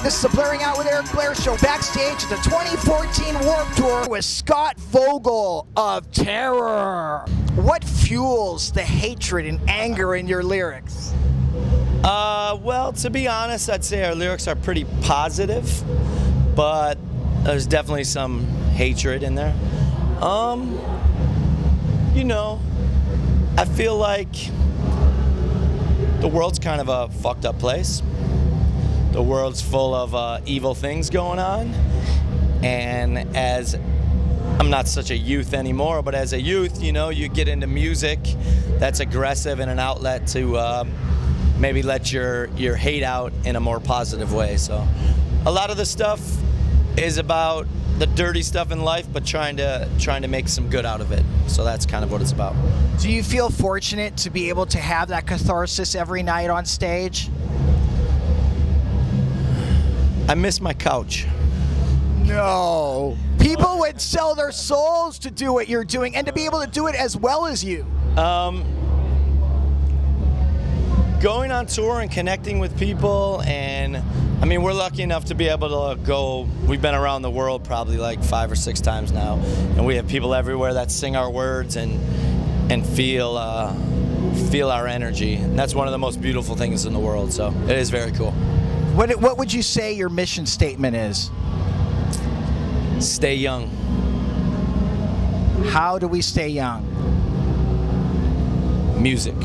This is the Blairing Out with Eric Blair show, backstage at the 2014 Warped Tour with Scott Vogel of Terror. What fuels the hatred and anger in your lyrics? Well, to be honest, I'd say our lyrics are pretty positive, but there's definitely some hatred in there. You know, I feel like the world's kind of a fucked up place. The world's full of evil things going on, and as I'm not such a youth anymore, but as a youth, you know, you get into music that's aggressive and an outlet to maybe let your hate out in a more positive way. So a lot of the stuff is about the dirty stuff in life, but trying to make some good out of it. So that's kind of what it's about. Do you feel fortunate to be able to have that catharsis every night on stage? I miss my couch. No. People would sell their souls to do what you're doing and to be able to do it as well as you. Going on tour and connecting with people, and I mean, we're lucky enough to be able to go. We've been around the world probably like 5 or 6 times now, and we have people everywhere that sing our words and feel our energy. And that's one of the most beautiful things in the world. So it is very cool. What would you say your mission statement is? Stay young. How do we stay young? Music.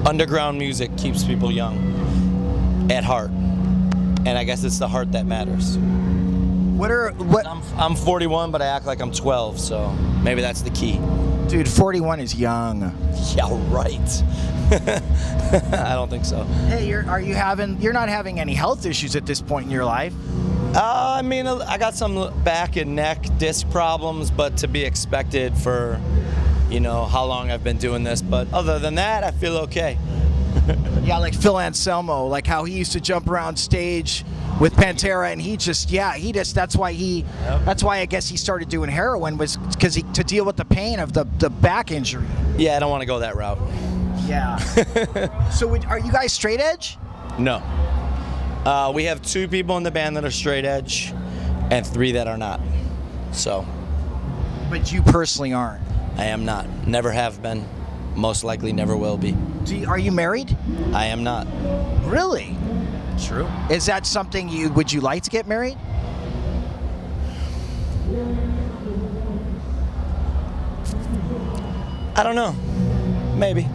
Underground music keeps people young at heart. And I guess it's the heart that matters. I'm 41, but I act like I'm 12, so maybe that's the key. Dude, 41 is young. Yeah, right. I don't think so. Hey, you're not having any health issues at this point in your life? I mean, I got some back and neck disc problems, but to be expected for, you know, how long I've been doing this. But other than that, I feel okay. Yeah, like Phil Anselmo, like how he used to jump around stage with Pantera, and that's why I guess he started doing heroin, was because to deal with the pain of the back injury. Yeah, I don't want to go that route. Yeah. So are you guys straight edge? No. We have 2 people in the band that are straight edge and 3 that are not. So. But you personally aren't? I am not. Never have been. Most likely never will be. Are you married? I am not. Really? True. Is that something would you like to get married? I don't know. Maybe.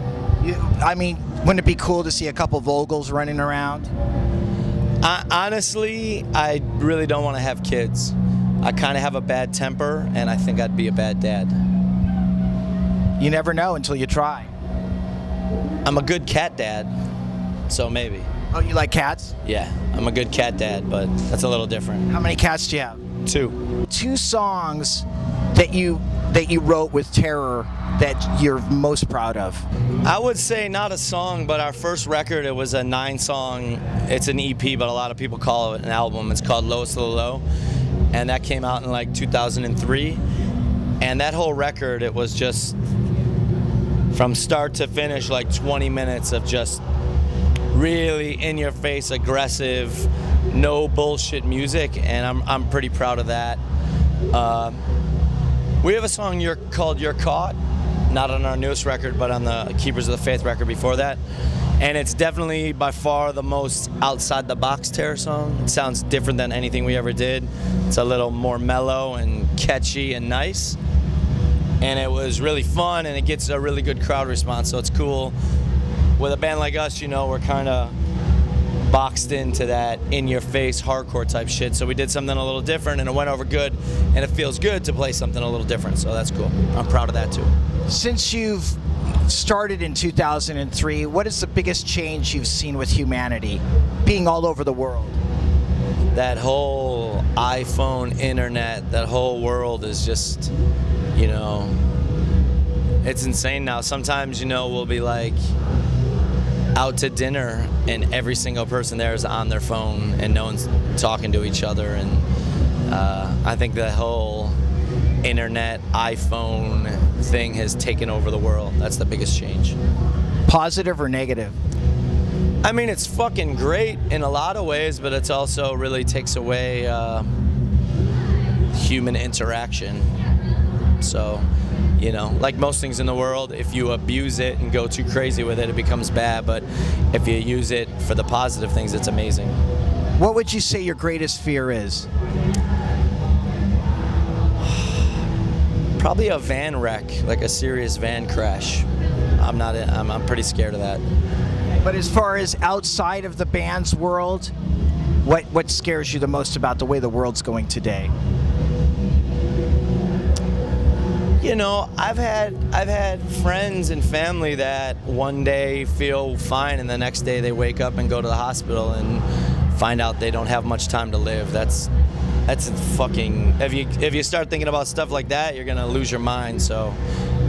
I mean, wouldn't it be cool to see a couple Vogels running around? Honestly, I really don't want to have kids. I kind of have a bad temper, and I think I'd be a bad dad. You never know until you try. I'm a good cat dad, so maybe. Oh, you like cats? Yeah, I'm a good cat dad, but that's a little different. How many cats do you have? 2. 2 songs that you wrote with Terror that you're most proud of. I would say not a song, but our first record, it was a 9-song, it's an EP, but a lot of people call it an album. It's called Lowest of the Low, and that came out in like 2003. And that whole record, it was just from start to finish like 20 minutes of just really in-your-face, aggressive, no bullshit music, and I'm pretty proud of that. We have a song called You're Caught, not on our newest record, but on the Keepers of the Faith record before that. And it's definitely by far the most outside the box Terror song. It sounds different than anything we ever did. It's a little more mellow and catchy and nice. And it was really fun, and it gets a really good crowd response, so it's cool. With a band like us, you know, we're kind of boxed into that in-your-face hardcore type shit, so we did something a little different, and it went over good, and it feels good to play something a little different, so that's cool. I'm proud of that too. Since you've started in 2003, what is the biggest change you've seen with humanity, being all over the world? That whole iPhone, internet, that whole world is just, you know, it's insane now. Sometimes, you know, we'll be like out to dinner and every single person there is on their phone and no one's talking to each other. And I think the whole internet, iPhone thing has taken over the world. That's the biggest change. Positive or negative? I mean, it's fucking great in a lot of ways, but it's also really takes away human interaction. So, you know, like most things in the world, if you abuse it and go too crazy with it, it becomes bad. But if you use it for the positive things, it's amazing. What would you say your greatest fear is? Probably a van wreck, like a serious van crash. I'm pretty scared of that. But as far as outside of the band's world, what scares you the most about the way the world's going today? You know, I've had friends and family that one day feel fine and the next day they wake up and go to the hospital and find out they don't have much time to live. That's fucking, if you start thinking about stuff like that, you're gonna lose your mind. So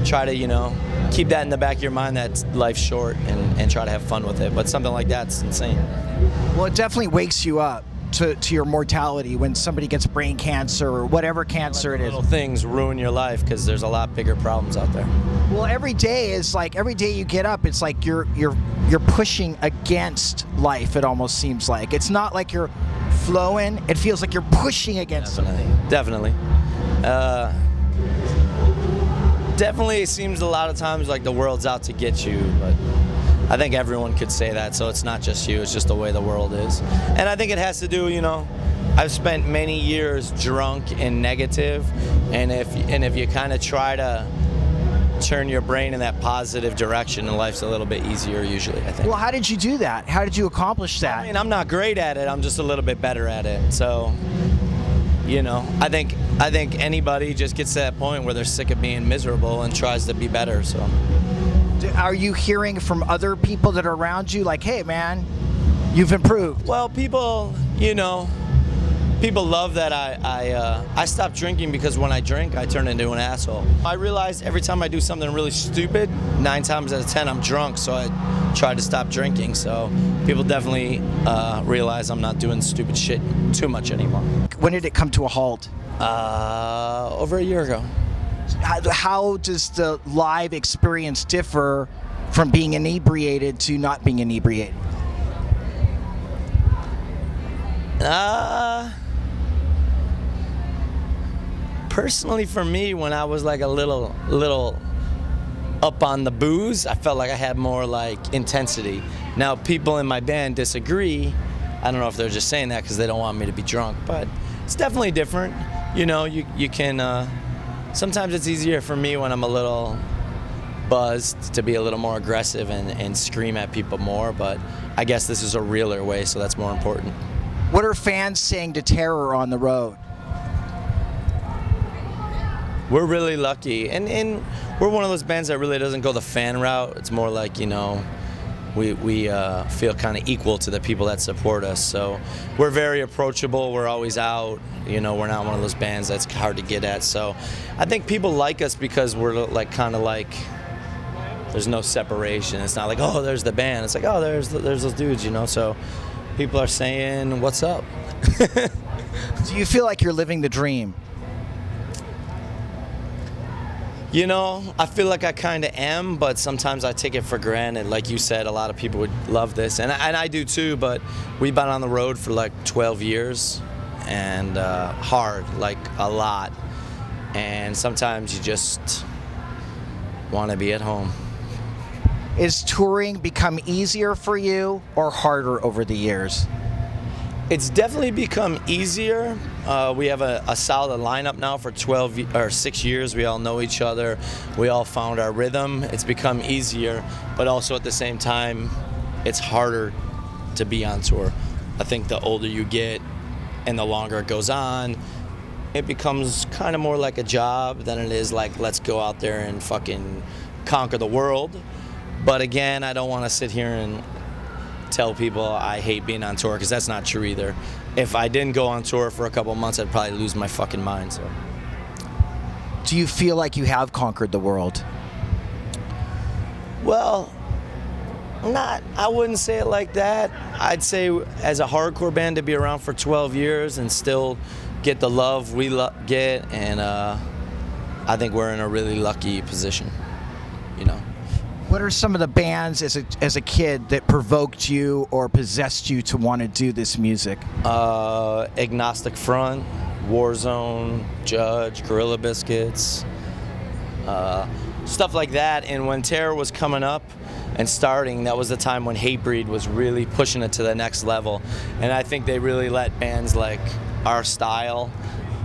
try to, you know, keep that in the back of your mind that life's short and try to have fun with it. But something like that's insane. Well, it definitely wakes you up to your mortality when somebody gets brain cancer or whatever cancer it is. Little things ruin your life because there's a lot bigger problems out there. Well, every day you get up, it's like you're pushing against life. It almost seems like it's not like you're flowing. It feels like you're pushing against something. Definitely. Definitely, it seems a lot of times like the world's out to get you, but I think everyone could say that, so it's not just you, it's just the way the world is. And I think it has to do, you know, I've spent many years drunk and negative, and if you kind of try to turn your brain in that positive direction, then life's a little bit easier usually, I think. Well, how did you do that? How did you accomplish that? I mean, I'm not great at it, I'm just a little bit better at it, so, you know, I think anybody just gets to that point where they're sick of being miserable and tries to be better, so. Are you hearing from other people that are around you like, hey man, you've improved? Well, people, you know, people love that I stopped drinking because when I drink, I turn into an asshole. I realize every time I do something really stupid, 9 times out of 10 I'm drunk, so I try to stop drinking. So people definitely realize I'm not doing stupid shit too much anymore. When did it come to a halt? Over a year ago. How does the live experience differ from being inebriated to not being inebriated? Personally for me, when I was like a little up on the booze, I felt like I had more like intensity. Now people in my band disagree. I don't know if they're just saying that because they don't want me to be drunk, but it's definitely different. You know, you can, sometimes it's easier for me when I'm a little buzzed to be a little more aggressive and scream at people more, but I guess this is a realer way, so that's more important. What are fans saying to Terror on the road? We're really lucky, and we're one of those bands that really doesn't go the fan route. It's more like, you know, we feel kind of equal to the people that support us. So we're very approachable. We're always out. You know, we're not one of those bands that's hard to get at. So I think people like us because we're like kind of like, there's no separation. It's not like, oh, there's the band. It's like, oh, there's those dudes, you know. So people are saying, what's up? Do you feel like you're living the dream? You know, I feel like I kind of am, but sometimes I take it for granted. Like you said, a lot of people would love this, and I do too, but we've been on the road for like 12 years, and hard, like a lot. And sometimes you just want to be at home. Is touring become easier for you or harder over the years? It's definitely become easier. We have a solid lineup now for 6 years. We all know each other. We all found our rhythm. It's become easier, but also at the same time, it's harder to be on tour. I think the older you get and the longer it goes on, it becomes kind of more like a job than it is like, let's go out there and fucking conquer the world. But again, I don't want to sit here and tell people I hate being on tour, because that's not true either. If I didn't go on tour for a couple of months, I'd probably lose my fucking mind. So. Do you feel like you have conquered the world? Well, I wouldn't say it like that. I'd say as a hardcore band to be around for 12 years and still get the love we get, and I think we're in a really lucky position, you know. What are some of the bands as a kid that provoked you or possessed you to want to do this music? Agnostic Front, Warzone, Judge, Gorilla Biscuits, stuff like that. And when Terror was coming up and starting, that was the time when Hatebreed was really pushing it to the next level. And I think they really let bands like our style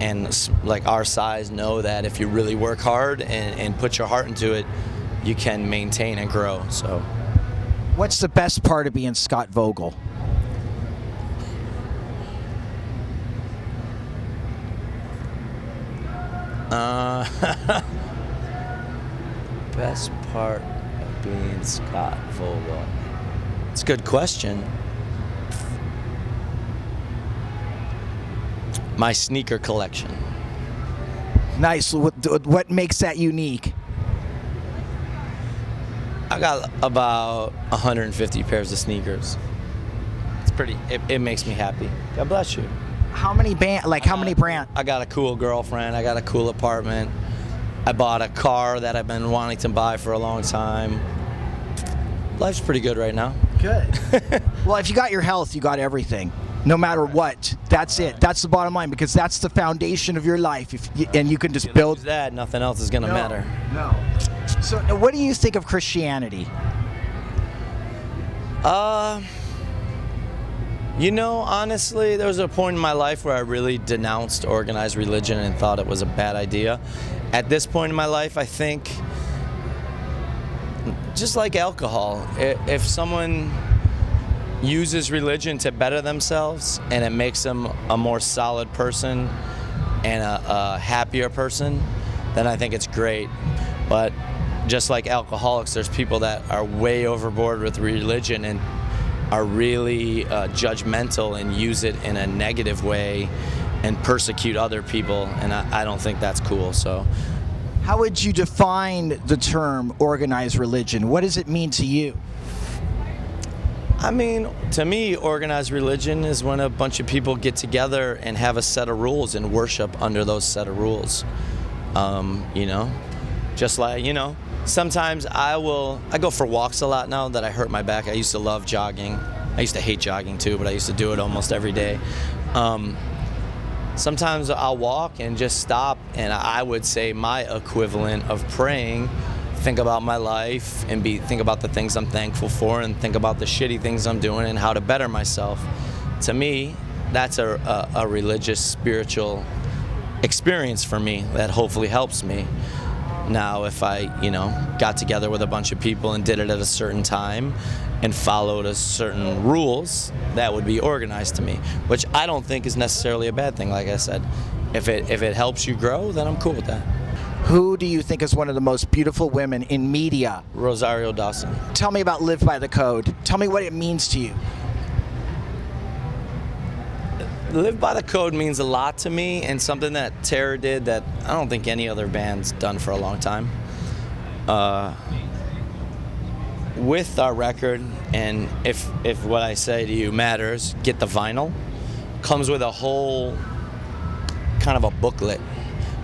and like our size know that if you really work hard and put your heart into it, you can maintain and grow. So, what's the best part of being Scott Vogel? Best part of being Scott Vogel. It's a good question. My sneaker collection. Nice. What makes that unique? I got about 150 pairs of sneakers. It's pretty. It makes me happy. God bless you. How many how many brands? I got a cool girlfriend. I got a cool apartment. I bought a car that I've been wanting to buy for a long time. Life's pretty good right now. Good. Well, if you got your health, you got everything. No matter what, that's it. That's the bottom line, because that's the foundation of your life. And you can just build that. Nothing else is gonna matter. No. So, what do you think of Christianity? You know, honestly, there was a point in my life where I really denounced organized religion and thought it was a bad idea. At this point in my life, I think, just like alcohol, if someone uses religion to better themselves and it makes them a more solid person and a happier person, then I think it's great. But just like alcoholics, there's people that are way overboard with religion and are really judgmental and use it in a negative way and persecute other people, and I don't think that's cool. So, how would you define the term organized religion? What does it mean to you? I mean, to me, organized religion is when a bunch of people get together and have a set of rules and worship under those set of rules. You know, just like, you know, sometimes I go for walks a lot now that I hurt my back. I used to love jogging. I used to hate jogging too, but I used to do it almost every day. Sometimes I'll walk and just stop, and I would say my equivalent of praying, think about my life and think about the things I'm thankful for and think about the shitty things I'm doing and how to better myself. To me, that's a religious, spiritual experience for me that hopefully helps me. Now, if I, you know, got together with a bunch of people and did it at a certain time and followed a certain rules, that would be organized to me, which I don't think is necessarily a bad thing. Like I said, if it helps you grow, then I'm cool with that. Who do you think is one of the most beautiful women in media? Rosario Dawson. Tell me about Live by the Code. Tell me what it means to you. Live by the Code means a lot to me, and something that Terror did that I don't think any other band's done for a long time. With our record, and if what I say to you matters, get the vinyl. Comes with a whole kind of a booklet,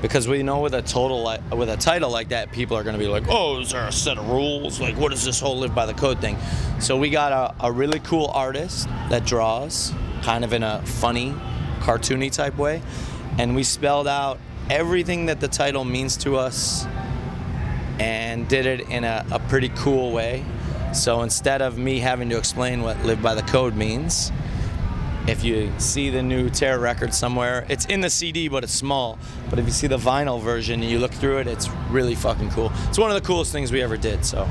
because we know with a title like that, people are going to be like, oh, is there a set of rules? Like, what is this whole Live by the Code thing? So we got a really cool artist that draws kind of in a funny, cartoony type way, and we spelled out everything that the title means to us and did it in a pretty cool way. So instead of me having to explain what Live by the Code means, if you see the new Terror record somewhere, it's in the CD, but it's small. But if you see the vinyl version and you look through it, it's really fucking cool. It's one of the coolest things we ever did. So,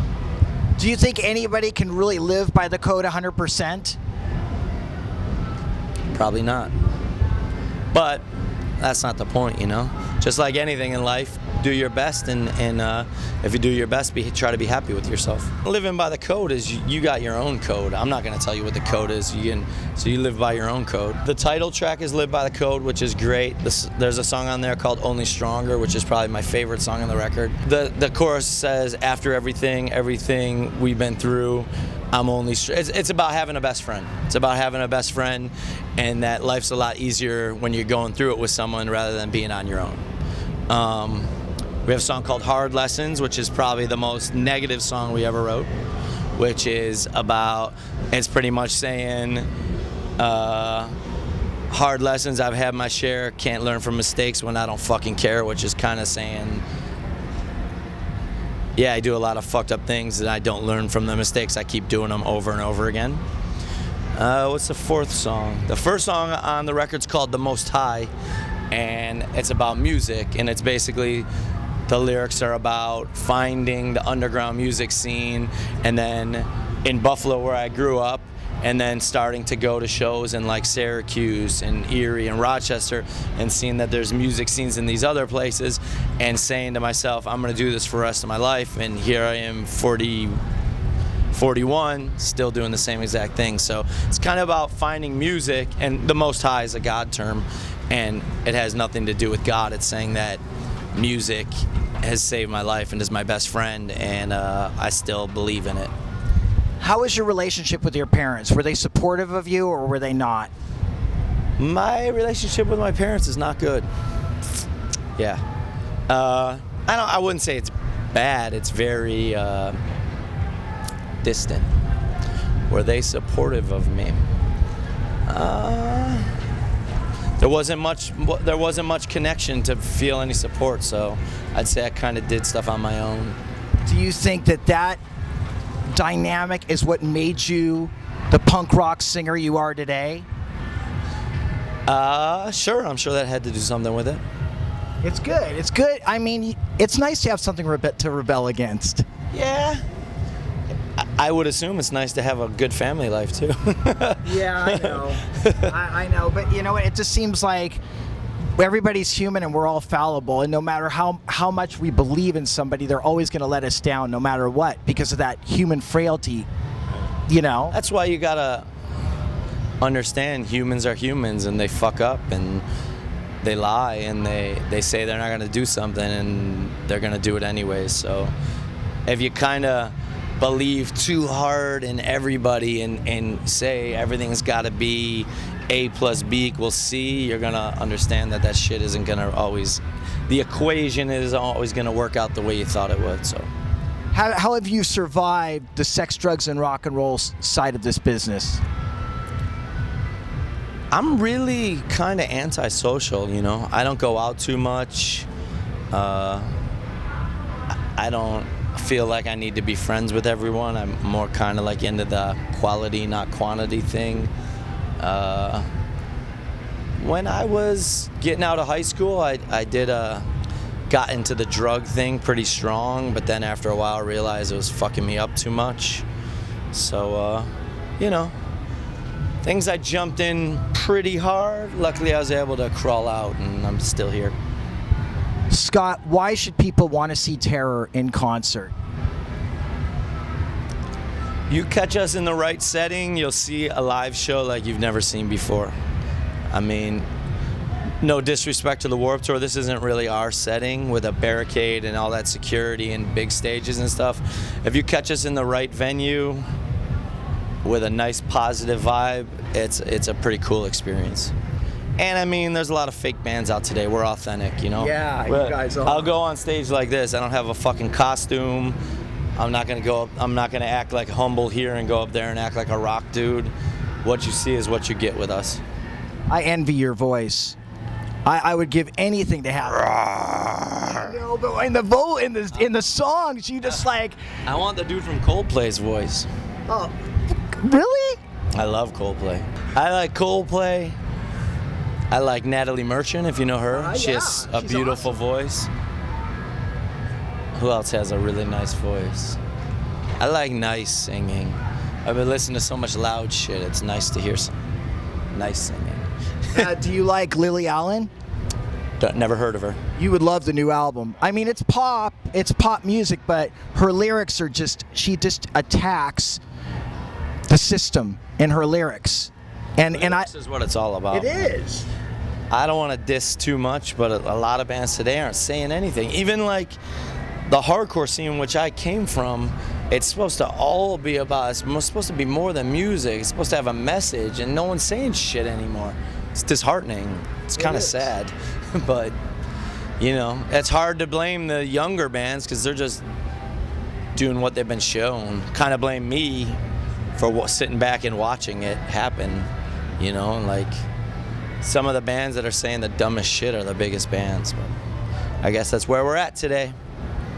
do you think anybody can really live by the code 100%? Probably not. But that's not the point, you know? Just like anything in life, do your best, and if you do your best, try to be happy with yourself. Living by the code is you got your own code. I'm not going to tell you what the code is, so you live by your own code. The title track is Live by the Code, which is great. There's a song on there called Only Stronger, which is probably my favorite song on the record. The chorus says, after everything we've been through, I'm only. It's about having a best friend. It's about having a best friend, and that life's a lot easier when you're going through it with someone rather than being on your own. We have a song called Hard Lessons, which is probably the most negative song we ever wrote, which is about, it's pretty much saying, hard lessons, I've had my share, can't learn from mistakes when I don't fucking care, which is kind of saying, yeah, I do a lot of fucked up things and I don't learn from the mistakes. I keep doing them over and over again. What's the fourth song? The first song on the record's called The Most High, and it's about music, and it's basically, the lyrics are about finding the underground music scene, and then in Buffalo where I grew up, and then starting to go to shows in like Syracuse and Erie and Rochester, and seeing that there's music scenes in these other places, and saying to myself, I'm gonna do this for the rest of my life, and here I am 41, still doing the same exact thing. So it's kind of about finding music, and the Most High is a God term, and it has nothing to do with God. It's saying that music has saved my life and is my best friend, and I still believe in it. How was your relationship with your parents? Were they supportive of you, or were they not? My relationship with my parents is not good. Yeah. I wouldn't say it's bad. It's very distant. Were they supportive of me? There wasn't much connection to feel any support, so I'd say I kind of did stuff on my own. Do you think that dynamic is what made you the punk rock singer you are today? Sure. I'm sure that had to do something with it. It's good. It's good. I mean, it's nice to have something to rebel against. Yeah. I would assume it's nice to have a good family life too. Yeah, I know. I know, but you know what? It just seems like everybody's human and we're all fallible, and no matter how much we believe in somebody, they're always going to let us down no matter what, because of that human frailty, you know? That's why you gotta understand humans are humans, and they fuck up and they lie, and they say they're not going to do something, and they're going to do it anyways. So if you kind of believe too hard in everybody and say everything's got to be A plus B equals C, you're going to understand that shit isn't going to always, the equation isn't always going to work out the way you thought it would. So how have you survived the sex, drugs, and rock and roll side of this business? I'm really kind of antisocial, you know. I don't go out too much. I don't feel like I need to be friends with everyone. I'm more kind of like into the quality, not quantity thing. When I was getting out of high school, I got into the drug thing pretty strong, but then after a while I realized it was fucking me up too much. So, you know, things I jumped in pretty hard. Luckily I was able to crawl out, and I'm still here. Scott, why should people want to see Terror in concert? You catch us in the right setting, you'll see a live show like you've never seen before. I mean, no disrespect to the Warped Tour, this isn't really our setting with a barricade and all that security and big stages and stuff. If you catch us in the right venue with a nice positive vibe, it's a pretty cool experience. And I mean, there's a lot of fake bands out today. We're authentic, you know? Yeah, you guys are. I'll go on stage like this. I don't have a fucking costume. I'm not gonna act like humble here and go up there and act like a rock dude. What you see is what you get with us. I envy your voice. I would give anything to have it. I know, but in the songs, you just like. I want the dude from Coldplay's voice. Oh, really? I love Coldplay. I like Coldplay. I like Natalie Merchant, if you know her. She has a beautiful voice. Who else has a really nice voice? I like nice singing. I've been listening to so much loud shit. It's nice to hear some nice singing. Do you like Lily Allen? Never heard of her. You would love the new album. I mean, it's pop music, but her lyrics are she just attacks the system in her lyrics. This is what it's all about. It is. I don't want to diss too much, but a lot of bands today aren't saying anything. Even like the hardcore scene, which I came from, it's supposed to all be about, it's supposed to be more than music. It's supposed to have a message, and no one's saying shit anymore. It's disheartening. It's kind of sad, but You know, it's hard to blame the younger bands because they're just doing what they've been shown. Kind of blame me for sitting back and watching it happen, you know, like some of the bands that are saying the dumbest shit are the biggest bands. But I guess that's where we're at today.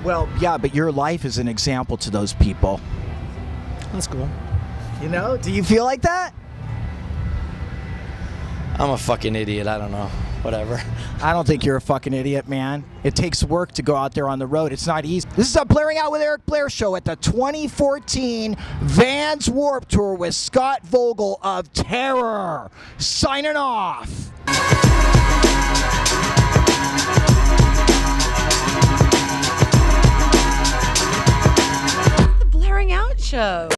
Well, yeah, but your life is an example to those people. That's cool. You know, do you feel like that? I'm a fucking idiot. I don't know. Whatever. I don't think you're a fucking idiot, man. It takes work to go out there on the road. It's not easy. This is a Blairing Out with Eric Blair show at the 2014 Vans Warped Tour with Scott Vogel of Terror. Signing off. The Blairing Out show.